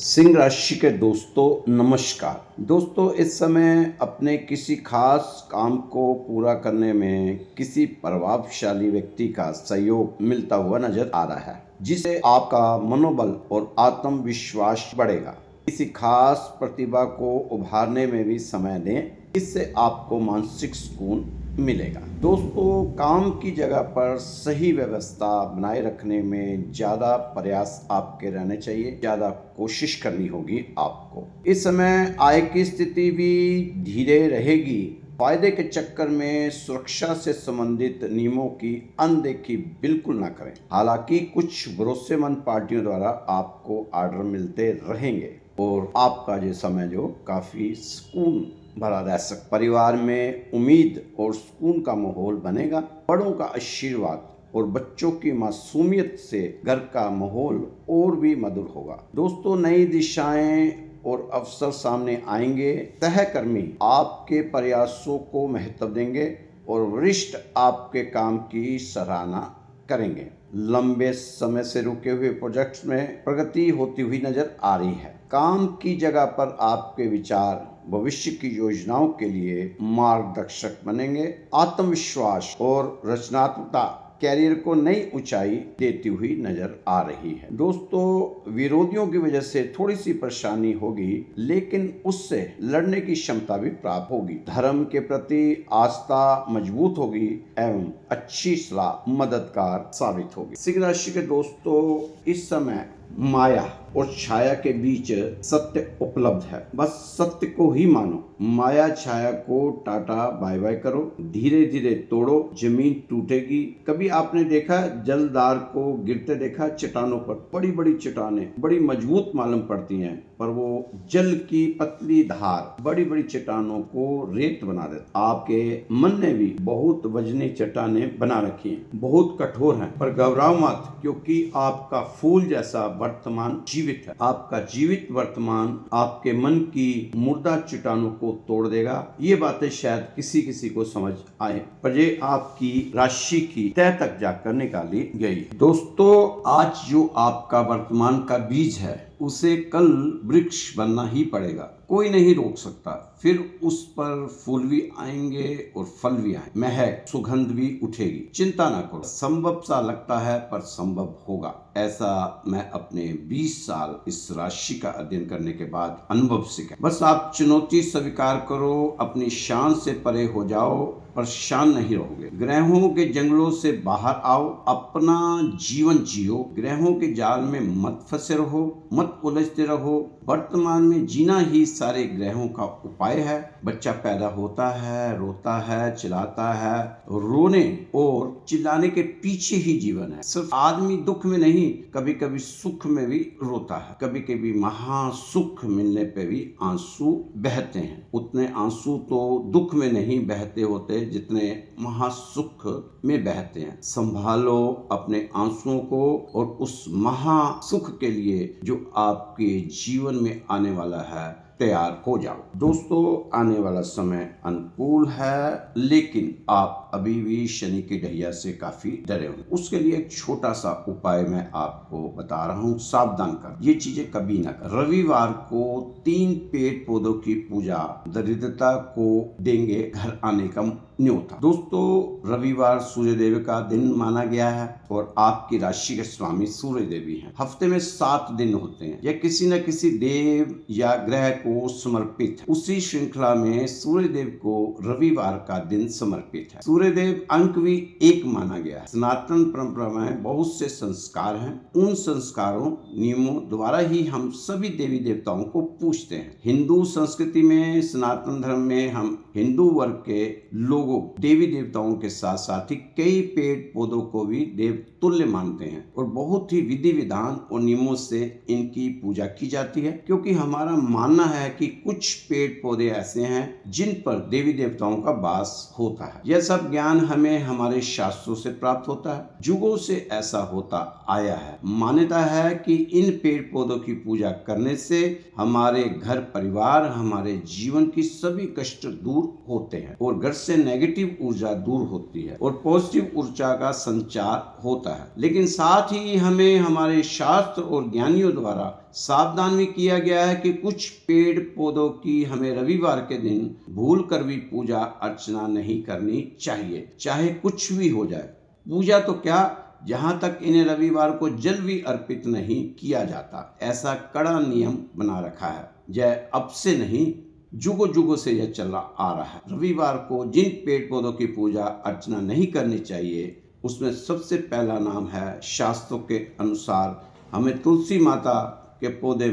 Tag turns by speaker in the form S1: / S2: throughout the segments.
S1: सिंह राशि के दोस्तों नमस्कार। दोस्तों, इस समय अपने किसी खास काम को पूरा करने में किसी प्रभावशाली व्यक्ति का सहयोग मिलता हुआ नजर आ रहा है, जिससे आपका मनोबल और आत्मविश्वास बढ़ेगा। किसी खास प्रतिभा को उभारने में भी समय दें, इससे आपको मानसिक सुकून मिलेगा। दोस्तों, काम की जगह पर सही व्यवस्था बनाए रखने में ज़्यादा प्रयास आपके रहने चाहिए, ज़्यादा कोशिश करनी होगी आपको। इस समय आय की स्थिति भी धीरे रहेगी। फायदे के चक्कर में सुरक्षा से संबंधित नियमों की अनदेखी बिल्कुल ना करें। हालांकि कुछ भरोसेमंद पार्टियों द्वारा आपको ऑर्डर मिलते रहेंगे और आपका जो समय जो काफ़ी सुकून भरा रह सकता। परिवार में उम्मीद और सुकून का माहौल बनेगा। बड़ों का आशीर्वाद और बच्चों की मासूमियत से घर का माहौल और भी मधुर होगा। दोस्तों, नई दिशाएं और अवसर सामने आएंगे। सहकर्मी आपके प्रयासों को महत्व देंगे और वरिष्ठ आपके काम की सराहना करेंगे। लंबे समय से रुके हुए प्रोजेक्ट्स में प्रगति होती हुई नजर आ रही है। काम की जगह पर आपके विचार भविष्य की योजनाओं के लिए मार्गदर्शक बनेंगे। आत्मविश्वास और रचनात्मकता कैरियर को नई ऊंचाई देती हुई नजर आ रही है। दोस्तों, विरोधियों की वजह से थोड़ी सी परेशानी होगी, लेकिन उससे लड़ने की क्षमता भी प्राप्त होगी। धर्म के प्रति आस्था मजबूत होगी एवं अच्छी सलाह मददगार साबित होगी। सिंह राशि के दोस्तों, इस समय माया और छाया के बीच सत्य उपलब्ध है। बस सत्य को ही मानो। माया छाया को टाटा बाय बाय करो। धीरे धीरे तोड़ो, जमीन टूटेगी। कभी आपने देखा जलदार को गिरते देखा चट्टानों पर? बड़ी बड़ी चट्टानें बड़ी मजबूत मालूम पड़ती हैं, पर वो जल की पतली धार बड़ी बड़ी चट्टानों को रेत बना देता। आपके मन ने भी बहुत वजनी चट्टानें बना रखी हैं, बहुत कठोर हैं, पर घबराओ मत, क्योंकि आपका फूल जैसा वर्तमान जीवित है। आपका जीवित वर्तमान आपके मन की मुर्दा चट्टानों को तोड़ देगा। ये बातें शायद किसी किसी को समझ आए, पर ये आपकी राशि की तय तक जाकर निकाली गई। दोस्तों, आज जो आपका वर्तमान का बीज है, उसे कल वृक्ष बनना ही पड़ेगा। कोई नहीं रोक सकता। फिर उस पर फूल भी आएंगे और फल भी आएंगे, महक सुगंध भी उठेगी। चिंता ना करो। संभव सा लगता है, पर संभव होगा। ऐसा मैं अपने 20 साल इस राशि का अध्ययन करने के बाद अनुभव से कहा। बस आप चुनौती स्वीकार करो, अपनी शान से परे हो जाओ, परेशान नहीं रहोगे। ग्रहों के जंगलों से बाहर आओ, अपना जीवन जियो। ग्रहों के जाल में मत फंसे रहो, मत उलझते रहो। वर्तमान में जीना ही सारे ग्रहों का उपाय है। बच्चा पैदा होता है, रोता है, चिल्लाता है। रोने और चिल्लाने के पीछे ही जीवन है। सिर्फ आदमी दुख में नहीं, कभी कभी सुख में भी रोता है। कभी कभी महासुख मिलने पे भी आंसू बहते हैं। उतने आंसू तो दुख में नहीं बहते होते जितने महासुख में बहते हैं। संभालो अपने आंसुओं को और उस महासुख के लिए जो आपके जीवन में आने वाला है तैयार हो जाओ। दोस्तों, आने वाला समय अनुकूल है, लेकिन आप अभी भी शनि की ढैया से काफी डरे हो। उसके लिए एक छोटा सा उपाय मैं आपको बता रहा हूँ, सावधान कर। ये चीजें कभी ना कर। रविवार को 3 पेड़ पौधों की पूजा दरिद्रता को देंगे घर आने का न्योता। दोस्तों, रविवार सूर्य देव का दिन माना गया है और आपकी राशि के स्वामी सूर्य देवी हैं। हफ्ते में 7 दिन होते हैं। यह किसी न किसी देव या ग्रह को समर्पित है। उसी श्रृंखला में सूर्य देव को रविवार का दिन समर्पित है। सूर्य देव अंक भी 1 माना गया है। सनातन परंपरा में बहुत से संस्कार हैं। उन संस्कारों नियमों द्वारा ही हम सभी देवी देवताओं को पूजते हैं। हिंदू संस्कृति में, सनातन धर्म में हम हिंदू वर्ग के लोगों देवी देवताओं के साथ साथ ही कई पेड़ पौधों को भी देव तुल्य मानते हैं और बहुत ही विधि विधान और नियमों से इनकी पूजा की जाती है, क्योंकि हमारा मानना है कि कुछ पेड़ पौधे ऐसे हैं जिन पर देवी देवताओं का वास होता है। यह सब ज्ञान हमें हमारे शास्त्रों से प्राप्त होता है। युगों से ऐसा होता आया है। मान्यता है कि इन पेड़ पौधों की पूजा करने से हमारे घर परिवार, हमारे जीवन की सभी कष्ट दूर होते हैं और घर से नेगेटिव ऊर्जा दूर होती है और पॉजिटिव ऊर्जा का संचार होता है। लेकिन साथ ही हमें हमारे शास्त्र और ज्ञानियों द्वारा सावधान भी किया गया है कि कुछ पेड़ पौधों की हमें रविवार के दिन भूल कर भी पूजा अर्चना नहीं करनी चाहिए, चाहे कुछ भी हो जाए। पूजा तो क्या, जहां तक इन्हें रविवार को जल भी अर्पित नहीं किया जाता, ऐसा कड़ा नियम बना रखा है। यह अब से नहीं, जुगों जुगों से यह चला आ रहा है। रविवार को जिन पेड़ पौधों की पूजा अर्चना नहीं करनी चाहिए, उसमें सबसे पहला नाम है, शास्त्रों के अनुसार हमें तुलसी माता के पौधे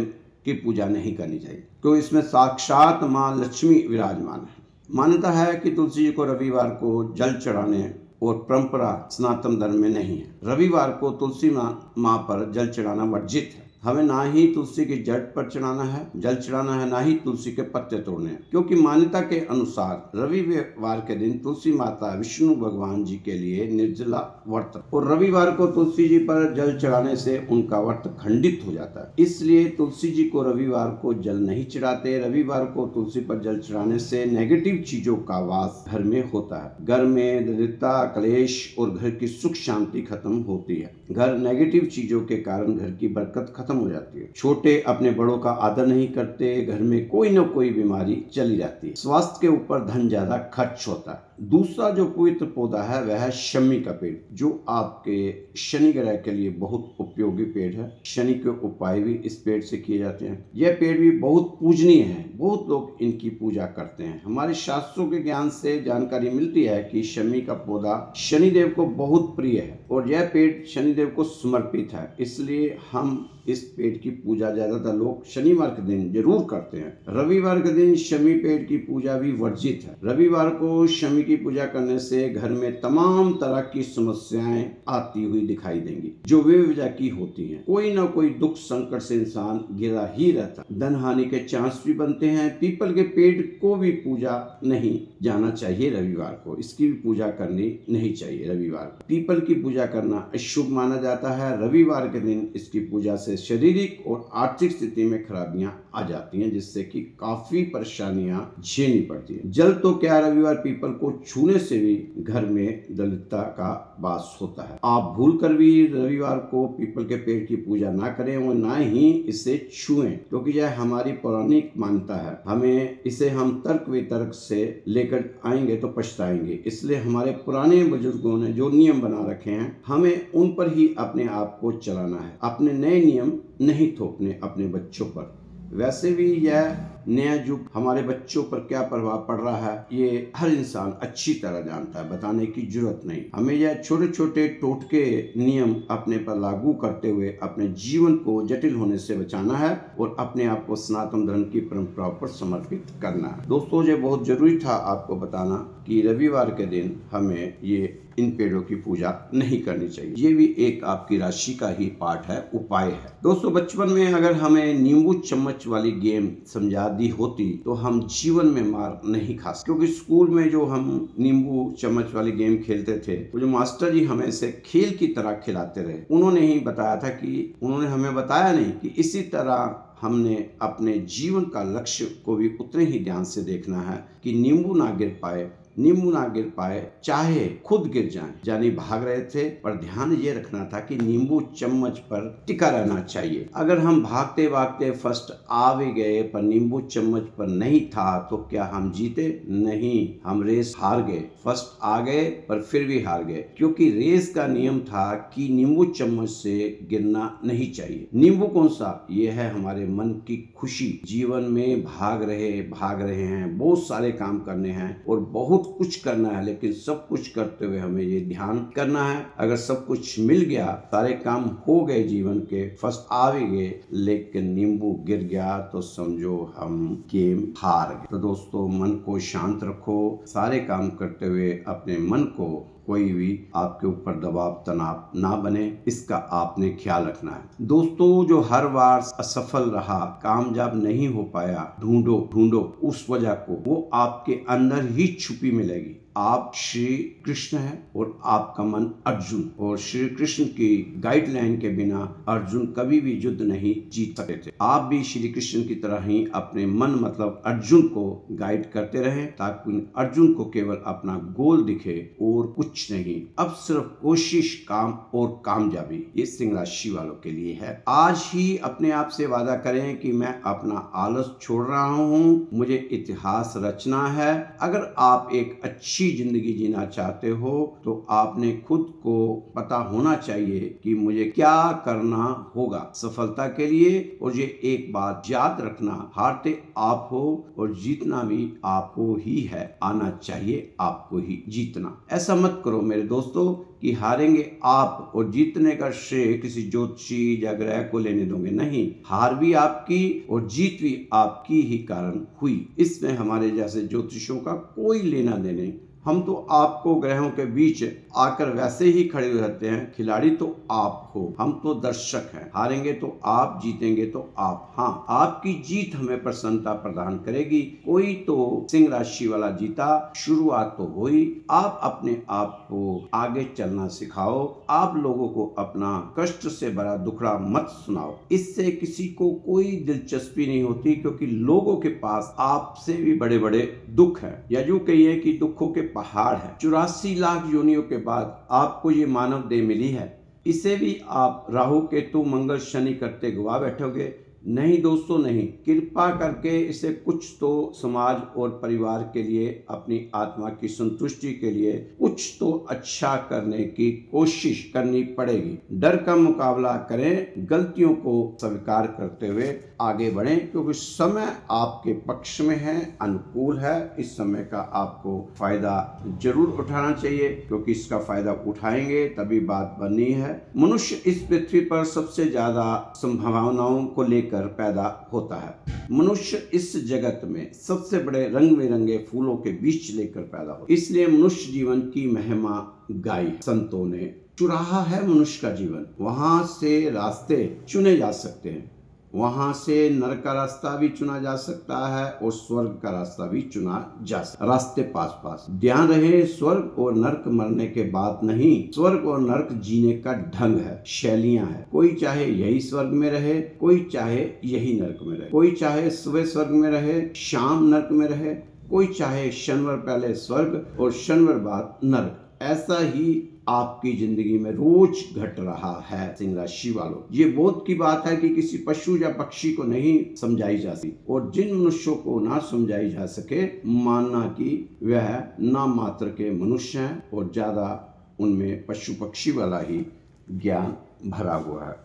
S1: की पूजा नहीं करनी चाहिए, क्योंकि इसमें साक्षात माँ लक्ष्मी विराजमान है। मान्यता है कि तुलसी जी को रविवार को जल चढ़ाने और परंपरा सनातन धर्म में नहीं है। रविवार को तुलसी माँ पर जल चढ़ाना वर्जित है। हमें ना ही तुलसी की जड़ पर चढ़ाना है, जल चढ़ाना है, ना ही तुलसी के पत्ते तोड़ने हैं, क्योंकि मान्यता के अनुसार रविवार के दिन तुलसी माता विष्णु भगवान जी के लिए निर्जला व्रत, और रविवार को तुलसी जी पर जल चढ़ाने से उनका व्रत खंडित हो जाता है। इसलिए तुलसी जी को रविवार को जल नहीं चढ़ाते। रविवार को तुलसी पर जल चढ़ाने से नेगेटिव चीजों का वास घर में होता है। घर में दरिद्रता, क्लेश और घर की सुख शांति खत्म होती है। घर नेगेटिव चीजों के कारण घर की बरकत खत्म हो जाती है। छोटे अपने बड़ों का आदर नहीं करते, घर में कोई न कोई बीमारी चली जाती है। स्वास्थ्य के ऊपर धन ज्यादा खर्च होता है। दूसरा जो पवित्र पौधा है वह है शमी का पेड़, जो आपके शनि ग्रह के लिए बहुत उपयोगी पेड़ है। शनि के उपाय भी इस पेड़ से किए जाते हैं। यह पेड़ भी बहुत पूजनीय है, बहुत लोग इनकी पूजा करते हैं। हमारे शास्त्रों के ज्ञान से जानकारी मिलती है कि शमी का पौधा शनिदेव को बहुत प्रिय है और यह पेड़ शनिदेव को समर्पित है। इसलिए हम इस पेड़ की पूजा ज्यादातर लोग शनिवार के दिन जरूर करते हैं। रविवार के दिन शमी पेड़ की पूजा भी वर्जित है। रविवार को शमी की पूजा करने से घर में तमाम तरह की समस्याएं आती हुई दिखाई देंगी, जो बेवजह की होती हैं। कोई ना कोई दुख संकट से इंसान घिरा ही रहता। धन हानि के चांस भी बनते हैं। पीपल के पेड़ को भी पूजा नहीं जाना चाहिए रविवार को, इसकी भी पूजा करनी नहीं चाहिए रविवार को। पीपल की पूजा करना अशुभ माना जाता है। रविवार के दिन इसकी पूजा से शारीरिक और आर्थिक स्थिति में खराबियां आ जाती हैं, जिससे कि काफी परेशानियां झेलनी पड़ती है। जल तो क्या, रविवार पीपल को छूने से भी घर में दरिद्रता का वास होता है। आप भूल कर भी रविवार को पीपल के पेड़ की पूजा ना करें और ना ही इसे छुएं, क्योंकि यह हमारी पौराणिक मान्यता है। हमें इसे हम तर्क वितर्क से लेकर आएंगे तो पछताएंगे। इसलिए हमारे पुराने बुजुर्गों ने जो नियम बना रखे हैं, हमें उन पर ही अपने आप को चलाना है। अपने नए नियम नहीं थोपने अपने बच्चों पर। वैसे भी यह नया युग हमारे बच्चों पर क्या प्रभाव पड़ रहा है, ये हर इंसान अच्छी तरह जानता है, बताने की जरूरत नहीं। हमें यह छोटे छोटे टोटके नियम अपने पर लागू करते हुए अपने जीवन को जटिल होने से बचाना है और अपने आप को सनातन धर्म की परंपराओं पर समर्पित करना है। दोस्तों, ये बहुत जरूरी था आपको बताना कि रविवार के दिन हमें ये इन पेड़ों की पूजा नहीं करनी चाहिए। ये भी एक आपकी राशि का ही पार्ट है, उपाय है। दोस्तों, बचपन में अगर हमें नींबू चम्मच वाली गेम समझा दी होती तो हम जीवन में मार नहीं खा सकते, क्योंकि स्कूल में जो हम नींबू चम्मच वाली गेम खेलते थे, वो जो मास्टर जी हमें इसे खेल की तरह खिलाते रहे, उन्होंने ही बताया था कि उन्होंने हमें बताया नहीं कि इसी तरह हमने अपने जीवन का लक्ष्य को भी उतने ही ध्यान से देखना है कि नींबू ना गिर पाए, नींबू ना गिर पाए, चाहे खुद गिर जाएं। यानी भाग रहे थे, पर ध्यान ये रखना था कि नींबू चम्मच पर टिका रहना चाहिए। अगर हम भागते भागते फर्स्ट आ भी गए पर नींबू चम्मच पर नहीं था तो क्या हम जीते? नहीं, हम रेस हार गए। फर्स्ट आ गए पर फिर भी हार गए, क्योंकि रेस का नियम था कि नींबू चम्मच से गिरना नहीं चाहिए। नींबू कौन सा? ये है हमारे मन की खुशी। जीवन में भाग रहे हैं, बहुत सारे काम करने हैं और बहुत कुछ करना है, लेकिन सब कुछ करते हुए हमें ये ध्यान करना है, अगर सब कुछ मिल गया, सारे काम हो गए जीवन के, फर्स्ट आ भी गए, लेकिन नींबू गिर गया तो समझो हम गेम हार गए। तो दोस्तों, मन को शांत रखो। सारे काम करते हुए अपने मन को कोई भी आपके ऊपर दबाव तनाव ना बने, इसका आपने ख्याल रखना है। दोस्तों, जो हर बार असफल रहा, कामयाब नहीं हो पाया, ढूंढो उस वजह को, वो आपके अंदर ही छुपी मिलेगी। आप श्री कृष्ण हैं और आपका मन अर्जुन, और श्री कृष्ण की गाइडलाइन के बिना अर्जुन कभी भी युद्ध नहीं जीत सकते थे। आप भी श्री कृष्ण की तरह ही अपने मन मतलब अर्जुन को गाइड करते रहे, ताकि अर्जुन को केवल अपना गोल दिखे और कुछ नहीं। अब सिर्फ कोशिश, काम और कामयाबी ये सिंह राशि वालों के लिए है। आज ही अपने आप से वादा करें कि मैं अपना आलस छोड़ रहा हूँ, मुझे इतिहास रचना है। अगर आप एक अच्छी जिंदगी जीना चाहते हो तो आपने खुद को पता होना चाहिए कि मुझे क्या करना होगा सफलता के लिए। और ये एक बात याद रखना, हारते आप हो और जीतना भी आपको ही है। आना चाहिए आपको ही जीतना। ऐसा मत करो मेरे दोस्तों कि हारेंगे आप और जीतने का श्रेय किसी ज्योतिषी या ग्रह को लेने दोगे। नहीं, हार भी आपकी और जीत भी आपकी ही कारण हुई। इसमें हमारे जैसे ज्योतिषियों का कोई लेना देना नहीं। हम तो आपको ग्रहों के बीच आकर वैसे ही खड़े रहते हैं। खिलाड़ी तो आप हो, हम तो दर्शक हैं। हारेंगे तो आप, जीतेंगे तो आप। हाँ, आपकी जीत हमें प्रसन्नता प्रदान करेगी। कोई तो सिंह राशि वाला जीता, शुरुआत तो हुई। आप अपने आप को आगे चलना सिखाओ। आप लोगों को अपना कष्ट से भरा दुखड़ा मत सुनाओ। इससे किसी को कोई दिलचस्पी नहीं होती, क्योंकि लोगों के पास आपसे भी बड़े बड़े दुख हैं, या यूं कहिए कि दुखों के पहाड़ है। 84 लाख योनियों के बाद आपको ये मानव देह मिली है। इसे भी आप राहु केतु मंगल शनि करते गवा बैठोगे? नहीं दोस्तों, नहीं। कृपा करके इसे कुछ तो समाज और परिवार के लिए, अपनी आत्मा की संतुष्टि के लिए कुछ तो अच्छा करने की कोशिश करनी पड़ेगी। डर का मुकाबला करें, गलतियों को स्वीकार करते हुए आगे बढ़ें, क्योंकि समय आपके पक्ष में है, अनुकूल है। इस समय का आपको फायदा जरूर उठाना चाहिए, क्योंकि इसका फायदा उठाएंगे तभी बात बननी है। मनुष्य इस पृथ्वी पर सबसे ज्यादा संभावनाओं को लेकर पैदा होता है। मनुष्य इस जगत में सबसे बड़े रंग बिरंगे फूलों के बीच लेकर पैदा होता है। इसलिए मनुष्य जीवन की महिमा गाई। संतों ने चुराहा है मनुष्य का जीवन। वहां से रास्ते चुने जा सकते हैं, वहां से नरक का रास्ता भी चुना जा सकता है और स्वर्ग का रास्ता भी चुना जा सकता है। रास्ते पास पास। ध्यान रहे, स्वर्ग और नरक मरने के बाद नहीं, स्वर्ग और नरक जीने का ढंग है, शैलियां है। कोई चाहे यही स्वर्ग में रहे, कोई चाहे यही नरक में रहे, कोई चाहे सुबह स्वर्ग में रहे, शाम नरक में रहे, कोई चाहे शनिवार पहले स्वर्ग और शनिवार बाद नरक। ऐसा ही आपकी जिंदगी में रोज घट रहा है सिंह राशि वालों। ये बोध की बात है कि किसी पशु या पक्षी को नहीं समझाई जा सकती, और जिन मनुष्यों को ना समझाई जा सके, मानना कि वह नाम मात्र के मनुष्य हैं और ज्यादा उनमें पशु पक्षी वाला ही ज्ञान भरा हुआ है।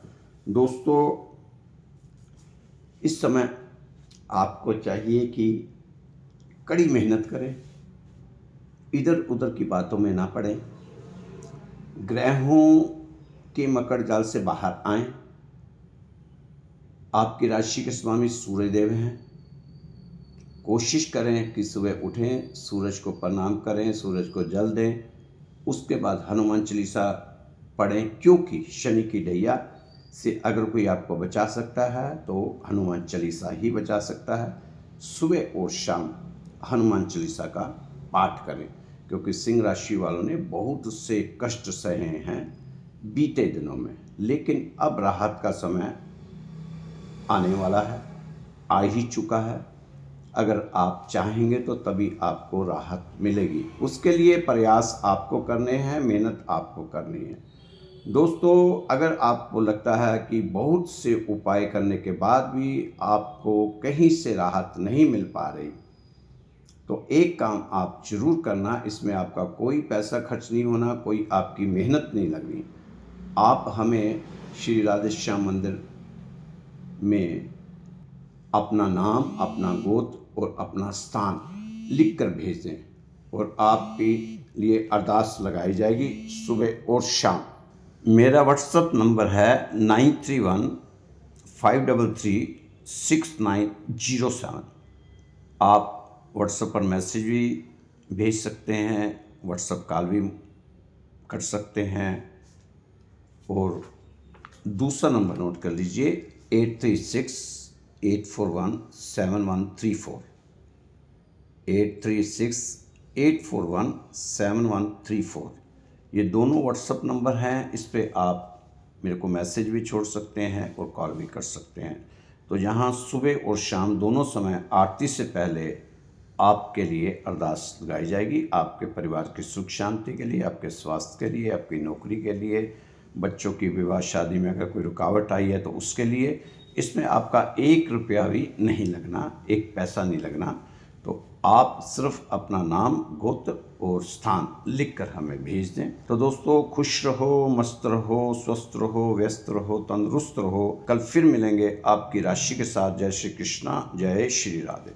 S1: दोस्तों, इस समय आपको चाहिए कि कड़ी मेहनत करें, इधर उधर की बातों में ना पड़ें, ग्रहों के मकड़ जाल से बाहर आएं। आपकी राशि के स्वामी सूर्यदेव हैं। कोशिश करें कि सुबह उठें, सूरज को प्रणाम करें, सूरज को जल दें, उसके बाद हनुमान चालीसा पढ़ें, क्योंकि शनि की ढैया से अगर कोई आपको बचा सकता है तो हनुमान चालीसा ही बचा सकता है। सुबह और शाम हनुमान चालीसा का पाठ करें, क्योंकि सिंह राशि वालों ने बहुत से कष्ट सहे हैं बीते दिनों में, लेकिन अब राहत का समय आने वाला है, आ ही चुका है। अगर आप चाहेंगे तो तभी आपको राहत मिलेगी। उसके लिए प्रयास आपको करने हैं, मेहनत आपको करनी है। दोस्तों, अगर आपको लगता है कि बहुत से उपाय करने के बाद भी आपको कहीं से राहत नहीं मिल पा रही, तो एक काम आप जरूर करना। इसमें आपका कोई पैसा खर्च नहीं होना, कोई आपकी मेहनत नहीं लगनी। आप हमें श्री राधेश्याम मंदिर में अपना नाम, अपना गोत्र और अपना स्थान लिखकर भेज दें, और आपके लिए अरदास लगाई जाएगी सुबह और शाम। मेरा व्हाट्सएप नंबर है 9315336907। आप व्हाट्सएप पर मैसेज भी भेज सकते हैं, व्हाट्सएप कॉल भी कर सकते हैं, और दूसरा नंबर नोट कर लीजिए 8368417134, 8368417134। 8417134134। ये दोनों व्हाट्सअप नंबर हैं। इस पे आप मेरे को मैसेज भी छोड़ सकते हैं और कॉल भी कर सकते हैं। तो यहाँ सुबह और शाम दोनों समय आरती से पहले आपके लिए अरदास लगाई जाएगी, आपके परिवार की सुख शांति के लिए, आपके स्वास्थ्य के लिए, आपकी नौकरी के लिए, बच्चों की विवाह शादी में अगर कोई रुकावट आई है तो उसके लिए। इसमें आपका 1 रुपया भी नहीं लगना, 1 पैसा नहीं लगना। तो आप सिर्फ अपना नाम, गोत्र और स्थान लिख कर हमें भेज दें। तो दोस्तों, खुश रहो, मस्त रहो, स्वस्थ रहो, व्यस्त रहो, तंदुरुस्त रहो। कल फिर मिलेंगे आपकी राशि के साथ। जय श्री कृष्णा, जय श्री राधे।